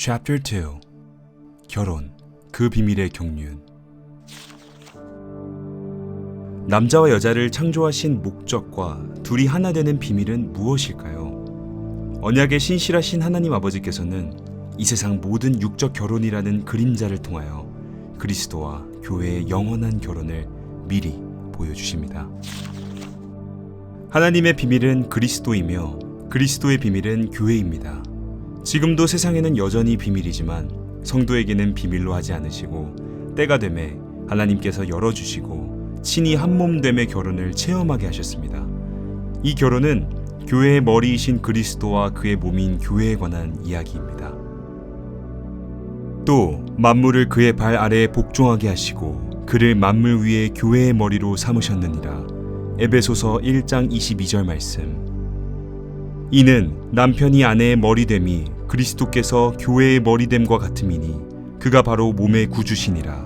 Chapter 2 결혼, 그 비밀의 경륜. 남자와 여자를 창조하신 목적과 둘이 하나 되는 비밀은 무엇일까요? 언약의 신실하신 하나님 아버지께서는 이 세상 모든 육적 결혼이라는 그림자를 통하여 그리스도와 교회의 영원한 결혼을 미리 보여주십니다. 하나님의 비밀은 그리스도이며 그리스도의 비밀은 교회입니다. 지금도 세상에는 여전히 비밀이지만 성도에게는 비밀로 하지 않으시고 때가 되매 하나님께서 열어주시고 친히 한몸됨의 결혼을 체험하게 하셨습니다. 이 결혼은 교회의 머리이신 그리스도와 그의 몸인 교회에 관한 이야기입니다. 또 만물을 그의 발 아래에 복종하게 하시고 그를 만물 위에 교회의 머리로 삼으셨느니라. 에베소서 1장 22절 말씀. 이는 남편이 아내의 머리됨이 그리스도께서 교회의 머리됨과 같음이니 그가 바로 몸의 구주시니라.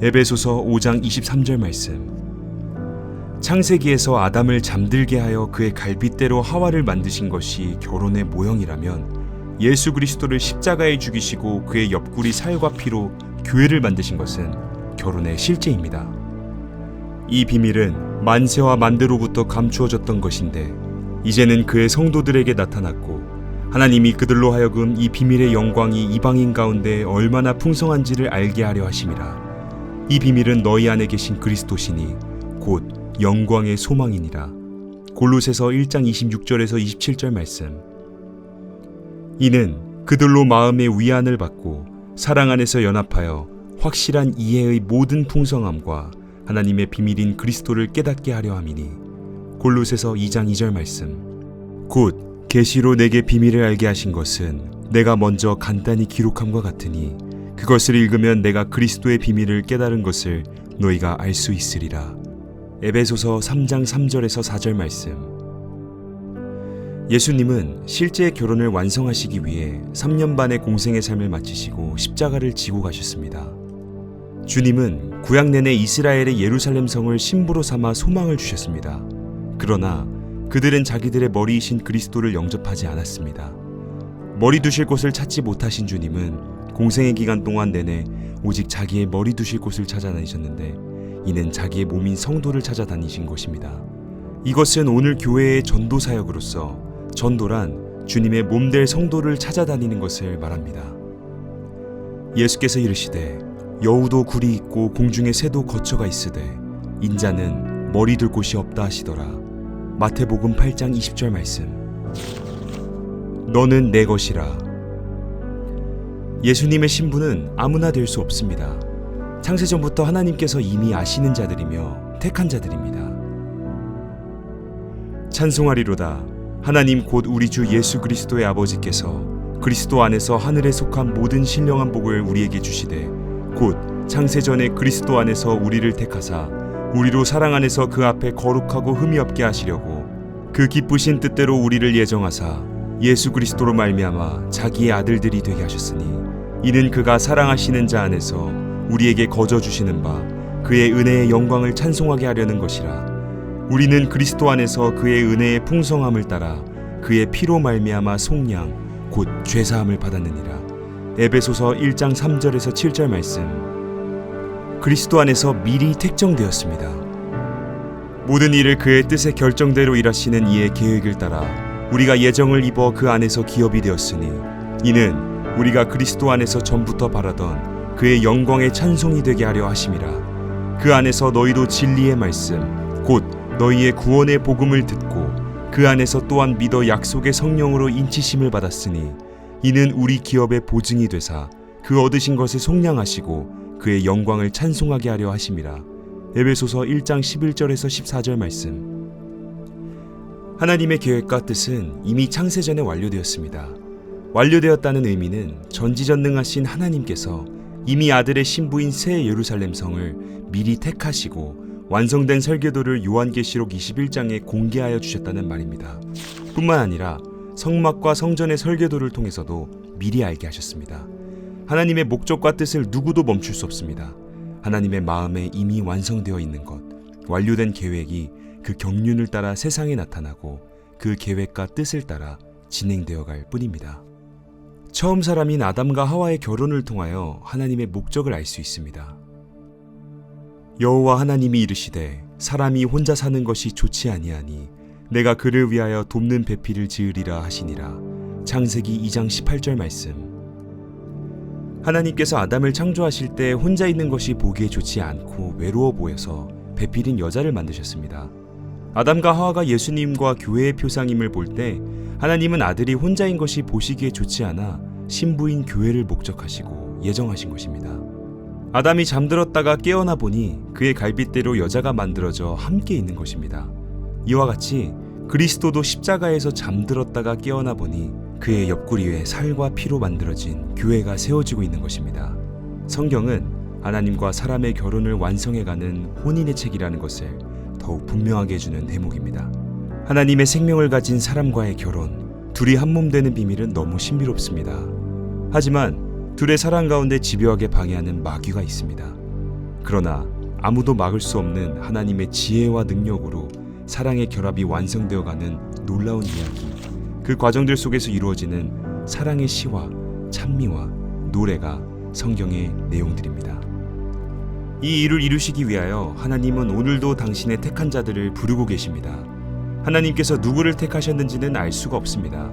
에베소서 5장 23절 말씀. 창세기에서 아담을 잠들게 하여 그의 갈빗대로 하와를 만드신 것이 결혼의 모형이라면 예수 그리스도를 십자가에 죽이시고 그의 옆구리 살과 피로 교회를 만드신 것은 결혼의 실제입니다. 이 비밀은 만세와 만대로부터 감추어졌던 것인데 이제는 그의 성도들에게 나타났고 하나님이 그들로 하여금 이 비밀의 영광이 이방인 가운데 얼마나 풍성한지를 알게 하려 하심이라. 이 비밀은 너희 안에 계신 그리스도시니 곧 영광의 소망이니라. 골로새서 1장 26절에서 27절 말씀. 이는 그들로 마음의 위안을 받고 사랑 안에서 연합하여 확실한 이해의 모든 풍성함과 하나님의 비밀인 그리스도를 깨닫게 하려 함이니. 골로새서 2장 2절 말씀. 곧 계시로 내게 비밀을 알게 하신 것은 내가 먼저 간단히 기록함과 같으니 그것을 읽으면 내가 그리스도의 비밀을 깨달은 것을 너희가 알 수 있으리라. 에베소서 3장 3절에서 4절 말씀. 예수님은 실제 결혼을 완성하시기 위해 3년 반의 공생의 삶을 마치시고 십자가를 지고 가셨습니다. 주님은 구약 내내 이스라엘의 예루살렘 성을 신부로 삼아 소망을 주셨습니다. 그러나 그들은 자기들의 머리이신 그리스도를 영접하지 않았습니다. 머리 두실 곳을 찾지 못하신 주님은 공생의 기간 동안 내내 오직 자기의 머리 두실 곳을 찾아다니셨는데 이는 자기의 몸인 성도를 찾아다니신 것입니다. 이것은 오늘 교회의 전도 사역으로서 전도란 주님의 몸될 성도를 찾아다니는 것을 말합니다. 예수께서 이르시되 여우도 굴이 있고 공중에 새도 거처가 있으되 인자는 머리 둘 곳이 없다 하시더라. 마태복음 8장 20절 말씀. 너는 내 것이라. 예수님의 신부는 아무나 될 수 없습니다. 창세전부터 하나님께서 이미 아시는 자들이며 택한 자들입니다. 찬송하리로다. 하나님 곧 우리 주 예수 그리스도의 아버지께서 그리스도 안에서 하늘에 속한 모든 신령한 복을 우리에게 주시되 곧 창세전에 그리스도 안에서 우리를 택하사 우리로 사랑 안에서 그 앞에 거룩하고 흠이 없게 하시려고 그 기쁘신 뜻대로 우리를 예정하사 예수 그리스도로 말미암아 자기의 아들들이 되게 하셨으니 이는 그가 사랑하시는 자 안에서 우리에게 거저 주시는 바 그의 은혜의 영광을 찬송하게 하려는 것이라. 우리는 그리스도 안에서 그의 은혜의 풍성함을 따라 그의 피로 말미암아 속량 곧 죄사함을 받았느니라. 에베소서 1장 3절에서 7절 말씀. 그리스도 안에서 미리 택정되었습니다. 모든 일을 그의 뜻의 결정대로 일하시는 이의 계획을 따라 우리가 예정을 입어 그 안에서 기업이 되었으니 이는 우리가 그리스도 안에서 전부터 바라던 그의 영광의 찬송이 되게 하려 하심이라. 그 안에서 너희도 진리의 말씀 곧 너희의 구원의 복음을 듣고 그 안에서 또한 믿어 약속의 성령으로 인치심을 받았으니 이는 우리 기업의 보증이 되사 그 얻으신 것을 속량하시고 그의 영광을 찬송하게 하려 하심이라. 에베소서 1장 11절에서 14절 말씀. 하나님의 계획과 뜻은 이미 창세전에 완료되었습니다. 완료되었다는 의미는 전지전능하신 하나님께서 이미 아들의 신부인 새 예루살렘 성을 미리 택하시고 완성된 설계도를 요한계시록 21장에 공개하여 주셨다는 말입니다. 뿐만 아니라 성막과 성전의 설계도를 통해서도 미리 알게 하셨습니다. 하나님의 목적과 뜻을 누구도 멈출 수 없습니다. 하나님의 마음에 이미 완성되어 있는 것, 완료된 계획이 그 경륜을 따라 세상에 나타나고 그 계획과 뜻을 따라 진행되어 갈 뿐입니다. 처음 사람인 아담과 하와의 결혼을 통하여 하나님의 목적을 알 수 있습니다. 여호와 하나님이 이르시되 사람이 혼자 사는 것이 좋지 아니하니 내가 그를 위하여 돕는 배필을 지으리라 하시니라. 창세기 2장 18절 말씀. 하나님께서 아담을 창조하실 때 혼자 있는 것이 보기에 좋지 않고 외로워 보여서 배필인 여자를 만드셨습니다. 아담과 하와가 예수님과 교회의 표상임을 볼 때 하나님은 아들이 혼자인 것이 보시기에 좋지 않아 신부인 교회를 목적하시고 예정하신 것입니다. 아담이 잠들었다가 깨어나 보니 그의 갈빗대로 여자가 만들어져 함께 있는 것입니다. 이와 같이 그리스도도 십자가에서 잠들었다가 깨어나 보니 그의 옆구리 위에 살과 피로 만들어진 교회가 세워지고 있는 것입니다. 성경은 하나님과 사람의 결혼을 완성해가는 혼인의 책이라는 것을 더욱 분명하게 해주는 대목입니다. 하나님의 생명을 가진 사람과의 결혼, 둘이 한 몸 되는 비밀은 너무 신비롭습니다. 하지만 둘의 사랑 가운데 집요하게 방해하는 마귀가 있습니다. 그러나 아무도 막을 수 없는 하나님의 지혜와 능력으로 사랑의 결합이 완성되어가는 놀라운 이야기, 그 과정들 속에서 이루어지는 사랑의 시와 찬미와 노래가 성경의 내용들입니다. 이 일을 이루시기 위하여 하나님은 오늘도 당신의 택한 자들을 부르고 계십니다. 하나님께서 누구를 택하셨는지는 알 수가 없습니다.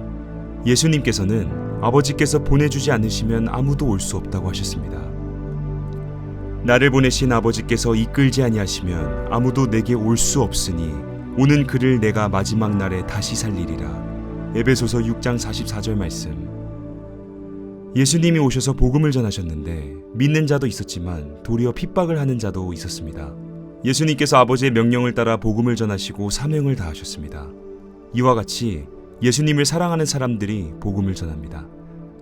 예수님께서는 아버지께서 보내주지 않으시면 아무도 올 수 없다고 하셨습니다. 나를 보내신 아버지께서 이끌지 아니하시면 아무도 내게 올 수 없으니 오는 그를 내가 마지막 날에 다시 살리리라. 에베소서 6장 44절 말씀. 예수님이 오셔서 복음을 전하셨는데 믿는 자도 있었지만 도리어 핍박을 하는 자도 있었습니다. 예수님께서 아버지의 명령을 따라 복음을 전하시고 사명을 다하셨습니다. 이와 같이 예수님을 사랑하는 사람들이 복음을 전합니다.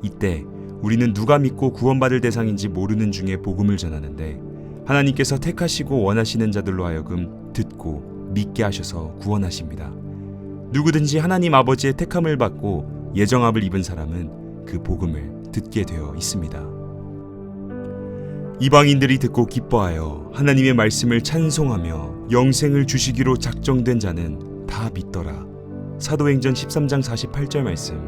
이때 우리는 누가 믿고 구원받을 대상인지 모르는 중에 복음을 전하는데 하나님께서 택하시고 원하시는 자들로 하여금 듣고 믿게 하셔서 구원하십니다. 누구든지 하나님 아버지의 택함을 받고 예정함을 입은 사람은 그 복음을 듣게 되어 있습니다. 이방인들이 듣고 기뻐하여 하나님의 말씀을 찬송하며 영생을 주시기로 작정된 자는 다 믿더라. 사도행전 13장 48절 말씀.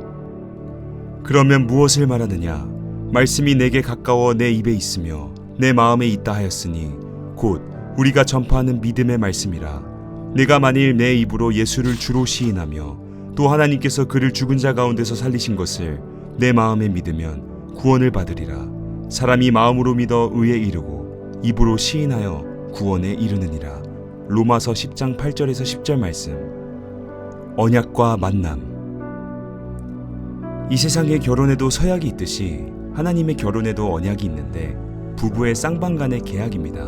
그러면 무엇을 말하느냐? 말씀이 내게 가까워 내 입에 있으며 내 마음에 있다 하였으니 곧 우리가 전파하는 믿음의 말씀이라. 내가 만일 내 입으로 예수를 주로 시인하며 또 하나님께서 그를 죽은 자 가운데서 살리신 것을 내 마음에 믿으면 구원을 받으리라. 사람이 마음으로 믿어 의에 이르고 입으로 시인하여 구원에 이르느니라. 로마서 10장 8절에서 10절 말씀. 언약과 만남. 이 세상의 결혼에도 서약이 있듯이 하나님의 결혼에도 언약이 있는데 부부의 쌍방 간의 계약입니다.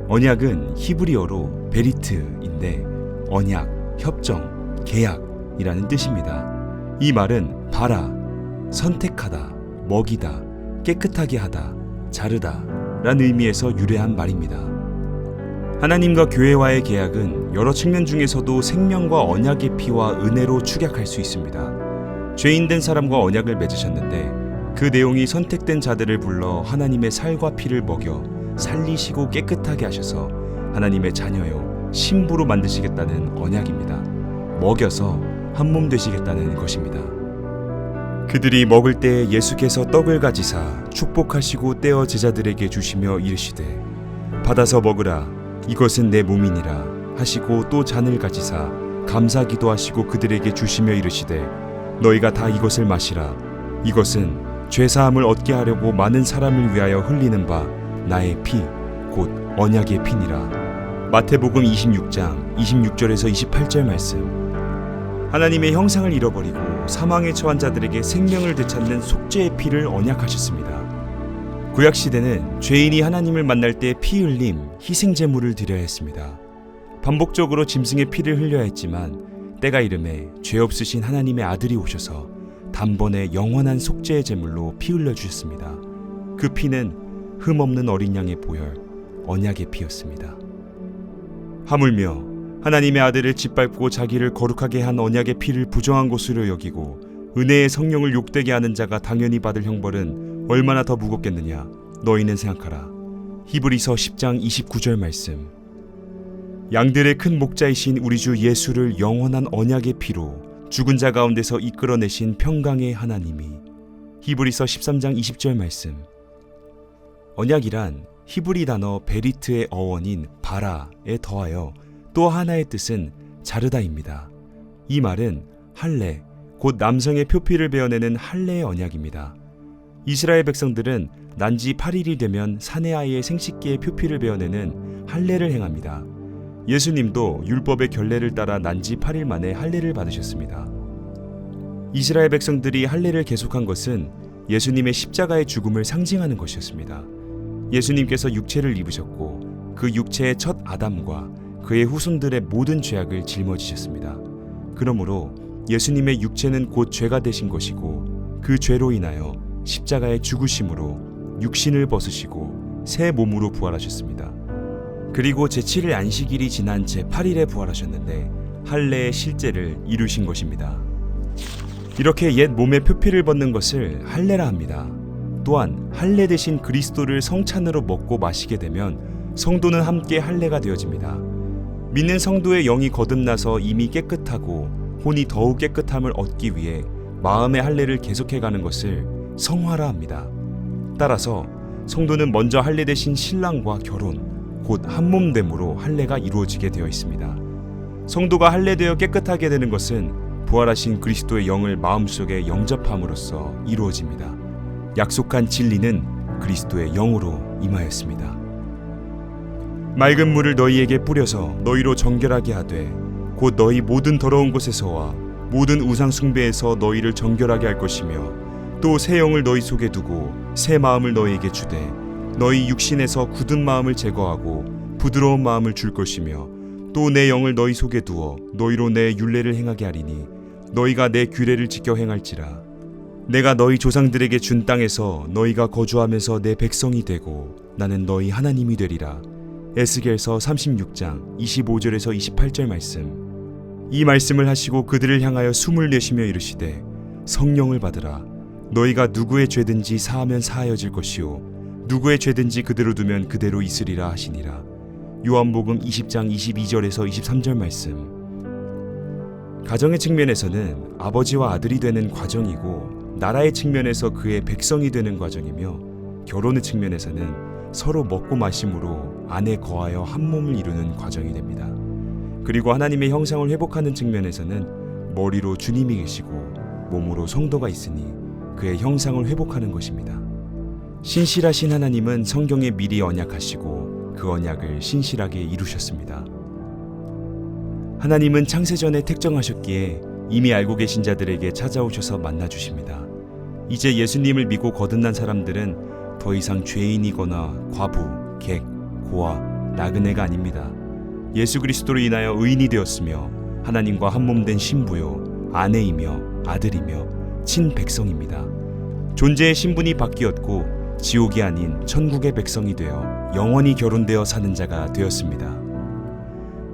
언약은 히브리어로 베리트인데 언약, 협정, 계약이라는 뜻입니다. 이 말은 바라, 선택하다, 먹이다, 깨끗하게 하다, 자르다 라는 의미에서 유래한 말입니다. 하나님과 교회와의 계약은 여러 측면 중에서도 생명과 언약의 피와 은혜로 축약할 수 있습니다. 죄인된 사람과 언약을 맺으셨는데 그 내용이 선택된 자들을 불러 하나님의 살과 피를 먹여 살리시고 깨끗하게 하셔서 하나님의 자녀요 신부로 만드시겠다는 언약입니다. 먹여서 한 몸 되시겠다는 것입니다. 그들이 먹을 때 예수께서 떡을 가지사 축복하시고 떼어 제자들에게 주시며 이르시되 받아서 먹으라 이것은 내 몸이니라 하시고 또 잔을 가지사 감사 기도하시고 그들에게 주시며 이르시되 너희가 다 이것을 마시라 이것은 죄사함을 얻게 하려고 많은 사람을 위하여 흘리는 바 나의 피 곧 언약의 피니라. 마태복음 26장 26절에서 28절 말씀. 하나님의 형상을 잃어버리고 사망에 처한 자들에게 생명을 되찾는 속죄의 피를 언약하셨습니다. 구약시대는 죄인이 하나님을 만날 때 피 흘림, 희생제물을 드려야 했습니다. 반복적으로 짐승의 피를 흘려야 했지만 때가 이름에 죄 없으신 하나님의 아들이 오셔서 단번에 영원한 속죄의 제물로 피 흘려주셨습니다. 그 피는 흠없는 어린 양의 보혈, 언약의 피였습니다. 하물며 하나님의 아들을 짓밟고 자기를 거룩하게 한 언약의 피를 부정한 것으로 여기고 은혜의 성령을 욕되게 하는 자가 당연히 받을 형벌은 얼마나 더 무겁겠느냐 너희는 생각하라. 히브리서 10장 29절 말씀. 양들의 큰 목자이신 우리 주 예수를 영원한 언약의 피로 죽은 자 가운데서 이끌어내신 평강의 하나님이 히브리서 13장 20절 말씀. 언약이란 히브리 단어 베리트의 어원인 바라에 더하여 또 하나의 뜻은 자르다입니다. 이 말은 할례, 곧 남성의 표피를 베어내는 할례의 언약입니다. 이스라엘 백성들은 난지 8일이 되면 사내 아이의 생식기의 표피를 베어내는 할례를 행합니다. 예수님도 율법의 결례를 따라 난지 8일 만에 할례를 받으셨습니다. 이스라엘 백성들이 할례를 계속한 것은 예수님의 십자가의 죽음을 상징하는 것이었습니다. 예수님께서 육체를 입으셨고 그 육체의 첫 아담과 그의 후손들의 모든 죄악을 짊어지셨습니다. 그러므로 예수님의 육체는 곧 죄가 되신 것이고 그 죄로 인하여 십자가의 죽으심으로 육신을 벗으시고 새 몸으로 부활하셨습니다. 그리고 제7일 안식일이 지난 제8일에 부활하셨는데 할례의 실제를 이루신 것입니다. 이렇게 옛 몸의 표피를 벗는 것을 할례라 합니다. 또한 할례 대신 그리스도를 성찬으로 먹고 마시게 되면 성도는 함께 할례가 되어집니다. 믿는 성도의 영이 거듭나서 이미 깨끗하고 혼이 더욱 깨끗함을 얻기 위해 마음의 할례를 계속해가는 것을 성화라 합니다. 따라서 성도는 먼저 할례 대신 신랑과 결혼, 곧 한몸됨으로 할례가 이루어지게 되어 있습니다. 성도가 할례되어 깨끗하게 되는 것은 부활하신 그리스도의 영을 마음속에 영접함으로써 이루어집니다. 약속한 진리는 그리스도의 영으로 임하였습니다. 맑은 물을 너희에게 뿌려서 너희로 정결하게 하되 곧 너희 모든 더러운 곳에서와 모든 우상 숭배에서 너희를 정결하게 할 것이며 또 새 영을 너희 속에 두고 새 마음을 너희에게 주되 너희 육신에서 굳은 마음을 제거하고 부드러운 마음을 줄 것이며 또 내 영을 너희 속에 두어 너희로 내 율례를 행하게 하리니 너희가 내 규례를 지켜 행할지라. 내가 너희 조상들에게 준 땅에서 너희가 거주하면서 내 백성이 되고 나는 너희 하나님이 되리라. 에스겔서 36장 25절에서 28절 말씀. 이 말씀을 하시고 그들을 향하여 숨을 내쉬며 이르시되 성령을 받으라. 너희가 누구의 죄든지 사하면 사하여질 것이요 누구의 죄든지 그대로 두면 그대로 있으리라 하시니라. 요한복음 20장 22절에서 23절 말씀. 가정의 측면에서는 아버지와 아들이 되는 과정이고 나라의 측면에서 그의 백성이 되는 과정이며 결혼의 측면에서는 서로 먹고 마심으로 안에 거하여 한 몸을 이루는 과정이 됩니다. 그리고 하나님의 형상을 회복하는 측면에서는 머리로 주님이 계시고 몸으로 성도가 있으니 그의 형상을 회복하는 것입니다. 신실하신 하나님은 성경에 미리 언약하시고 그 언약을 신실하게 이루셨습니다. 하나님은 창세전에 택정하셨기에 이미 알고 계신 자들에게 찾아오셔서 만나주십니다. 이제 예수님을 믿고 거듭난 사람들은 더 이상 죄인이거나 과부, 객, 고아, 나그네가 아닙니다. 예수 그리스도로 인하여 의인이 되었으며 하나님과 한몸된 신부요, 아내이며 아들이며 친백성입니다. 존재의 신분이 바뀌었고 지옥이 아닌 천국의 백성이 되어 영원히 결혼되어 사는 자가 되었습니다.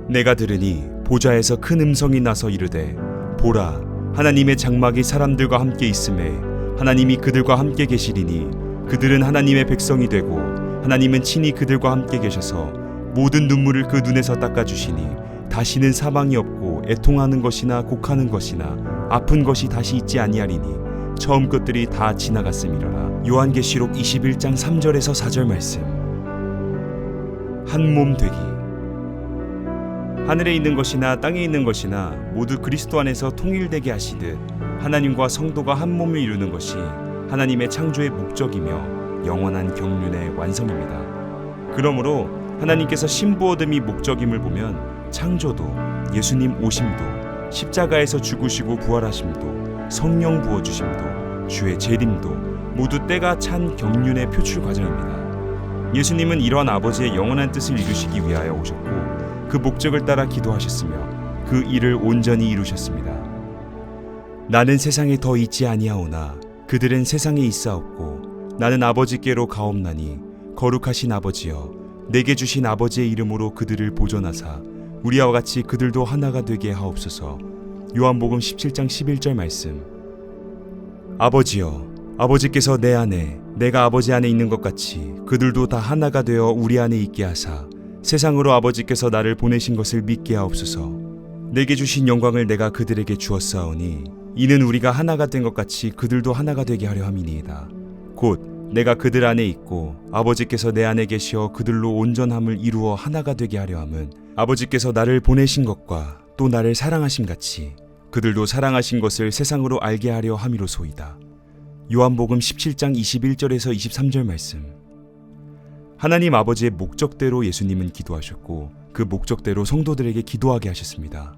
내가 들으니 보좌에서 큰 음성이 나서 이르되 보라 하나님의 장막이 사람들과 함께 있음에 하나님이 그들과 함께 계시리니 그들은 하나님의 백성이 되고 하나님은 친히 그들과 함께 계셔서 모든 눈물을 그 눈에서 닦아주시니 다시는 사망이 없고 애통하는 것이나 곡하는 것이나 아픈 것이 다시 있지 아니하리니 처음 것들이 다 지나갔음이로라. 요한계시록 21장 3절에서 4절 말씀. 한 몸 되기. 하늘에 있는 것이나 땅에 있는 것이나 모두 그리스도 안에서 통일되게 하시듯 하나님과 성도가 한 몸을 이루는 것이 하나님의 창조의 목적이며 영원한 경륜의 완성입니다. 그러므로 하나님께서 신부 얻음이 목적임을 보면 창조도, 예수님 오심도, 십자가에서 죽으시고 부활하심도, 성령 부어주심도, 주의 재림도 모두 때가 찬 경륜의 표출 과정입니다. 예수님은 이러한 아버지의 영원한 뜻을 이루시기 위하여 오셨고 그 목적을 따라 기도하셨으며 그 일을 온전히 이루셨습니다. 나는 세상에 더 있지 아니하오나 그들은 세상에 있사옵고 나는 아버지께로 가옵나니 거룩하신 아버지여 내게 주신 아버지의 이름으로 그들을 보존하사 우리와 같이 그들도 하나가 되게 하옵소서. 요한복음 17장 11절 말씀. 아버지여 아버지께서 내 안에 내가 아버지 안에 있는 것 같이 그들도 다 하나가 되어 우리 안에 있게 하사 세상으로 아버지께서 나를 보내신 것을 믿게 하옵소서. 내게 주신 영광을 내가 그들에게 주었사오니 이는 우리가 하나가 된 것 같이 그들도 하나가 되게 하려 함이니이다. 곧 내가 그들 안에 있고 아버지께서 내 안에 계시어 그들로 온전함을 이루어 하나가 되게 하려 함은 아버지께서 나를 보내신 것과 또 나를 사랑하심 같이 그들도 사랑하신 것을 세상으로 알게 하려 함이로소이다. 요한복음 17장 21절에서 23절 말씀. 하나님 아버지의 목적대로 예수님은 기도하셨고 그 목적대로 성도들에게 기도하게 하셨습니다.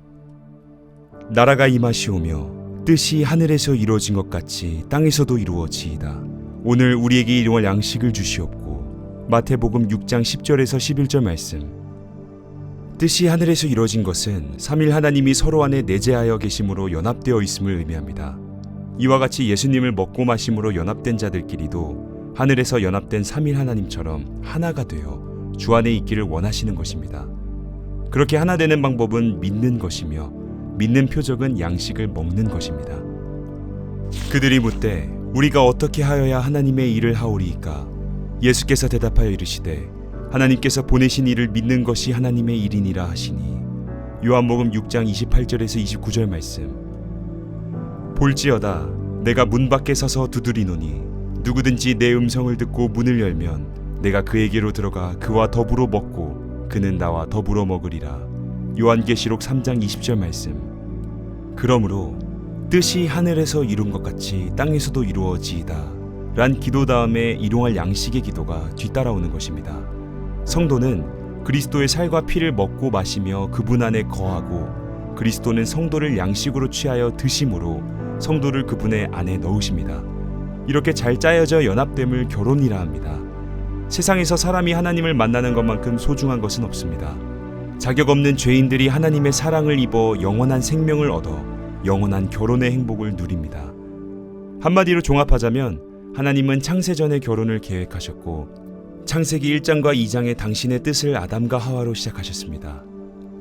나라가 임하시오며 뜻이 하늘에서 이루어진 것 같이 땅에서도 이루어지이다. 오늘 우리에게 일용할 양식을 주시옵고. 마태복음 6장 10절에서 11절 말씀. 뜻이 하늘에서 이루어진 것은 삼일 하나님이 서로 안에 내재하여 계심으로 연합되어 있음을 의미합니다. 이와 같이 예수님을 먹고 마심으로 연합된 자들끼리도 하늘에서 연합된 삼일 하나님처럼 하나가 되어 주 안에 있기를 원하시는 것입니다. 그렇게 하나 되는 방법은 믿는 것이며 믿는 표적은 양식을 먹는 것입니다. 그들이 묻되 우리가 어떻게 하여야 하나님의 일을 하오리이까? 예수께서 대답하여 이르시되 하나님께서 보내신 이를 믿는 것이 하나님의 일이니라 하시니. 요한복음 6장 28절에서 29절 말씀. 볼지어다 내가 문 밖에 서서 두드리노니 누구든지 내 음성을 듣고 문을 열면 내가 그에게로 들어가 그와 더불어 먹고 그는 나와 더불어 먹으리라. 요한계시록 3장 20절 말씀. 그러므로 뜻이 하늘에서 이룬 것 같이 땅에서도 이루어지이다 란 기도 다음에 일용할 양식의 기도가 뒤따라오는 것입니다. 성도는 그리스도의 살과 피를 먹고 마시며 그분 안에 거하고 그리스도는 성도를 양식으로 취하여 드심으로 성도를 그분의 안에 넣으십니다. 이렇게 잘 짜여져 연합됨을 결혼이라 합니다. 세상에서 사람이 하나님을 만나는 것만큼 소중한 것은 없습니다. 자격 없는 죄인들이 하나님의 사랑을 입어 영원한 생명을 얻어 영원한 결혼의 행복을 누립니다. 한마디로 종합하자면 하나님은 창세전에 결혼을 계획하셨고 창세기 1장과 2장에 당신의 뜻을 아담과 하와로 시작하셨습니다.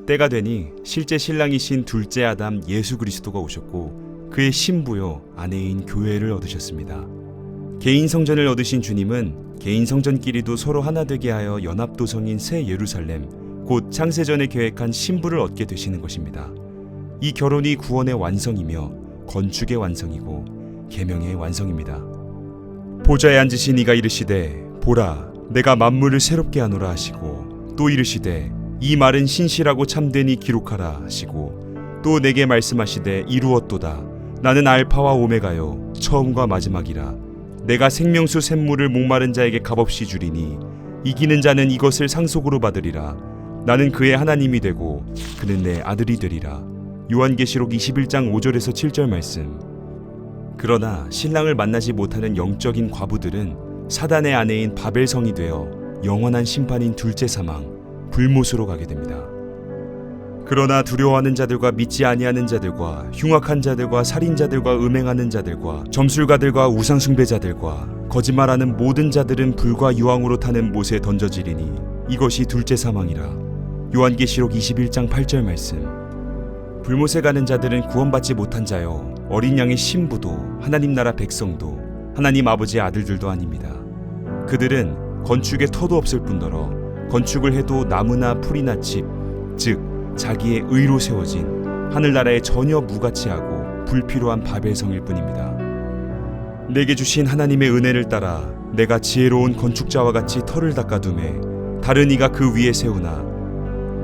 때가 되니 실제 신랑이신 둘째 아담 예수 그리스도가 오셨고 그의 신부요 아내인 교회를 얻으셨습니다. 개인 성전을 얻으신 주님은 개인 성전끼리도 서로 하나 되게 하여 연합도성인 새 예루살렘 곧 창세전에 계획한 신부를 얻게 되시는 것입니다. 이 결혼이 구원의 완성이며 건축의 완성이고 계명의 완성입니다. 보좌에 앉으신 이가 이르시되 보라 내가 만물을 새롭게 하노라 하시고 또 이르시되 이 말은 신실하고 참되니 기록하라 하시고 또 내게 말씀하시되 이루었도다 나는 알파와 오메가요 처음과 마지막이라 내가 생명수 샘물을 목마른 자에게 값없이 주리니 이기는 자는 이것을 상속으로 받으리라 나는 그의 하나님이 되고 그는 내 아들이 되리라. 요한계시록 21장 5절에서 7절 말씀. 그러나 신랑을 만나지 못하는 영적인 과부들은 사단의 아내인 바벨성이 되어 영원한 심판인 둘째 사망, 불못으로 가게 됩니다. 그러나 두려워하는 자들과 믿지 아니하는 자들과 흉악한 자들과 살인자들과 음행하는 자들과 점술가들과 우상숭배자들과 거짓말하는 모든 자들은 불과 유황으로 타는 못에 던져지리니 이것이 둘째 사망이라. 요한계시록 21장 8절 말씀. 불못에 가는 자들은 구원받지 못한 자요 어린 양의 신부도 하나님 나라 백성도 하나님 아버지의 아들들도 아닙니다. 그들은 건축에 터도 없을 뿐더러 건축을 해도 나무나 풀이나 집, 즉 자기의 의로 세워진 하늘나라에 전혀 무가치하고 불필요한 바벨성일 뿐입니다. 내게 주신 하나님의 은혜를 따라 내가 지혜로운 건축자와 같이 터를 닦아두매 다른 이가 그 위에 세우나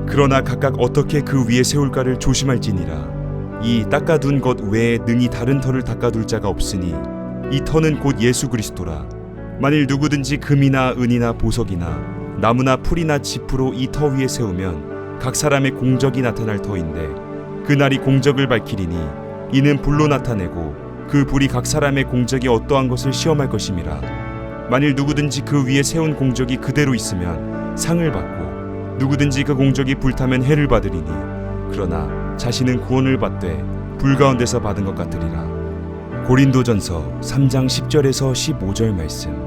그러나 각각 어떻게 그 위에 세울까를 조심할지니라. 이 닦아둔 것 외에 능히 다른 터를 닦아둘 자가 없으니 이 터는 곧 예수 그리스도라. 만일 누구든지 금이나 은이나 보석이나 나무나 풀이나 짚으로 이 터 위에 세우면 각 사람의 공적이 나타날 터인데 그날이 공적을 밝히리니 이는 불로 나타내고 그 불이 각 사람의 공적이 어떠한 것을 시험할 것임이라. 만일 누구든지 그 위에 세운 공적이 그대로 있으면 상을 받고 누구든지 그 공적이 불타면 해를 받으리니 그러나 자신은 구원을 받되 불 가운데서 받은 것 같으리라. 고린도전서 3장 10절에서 15절 말씀.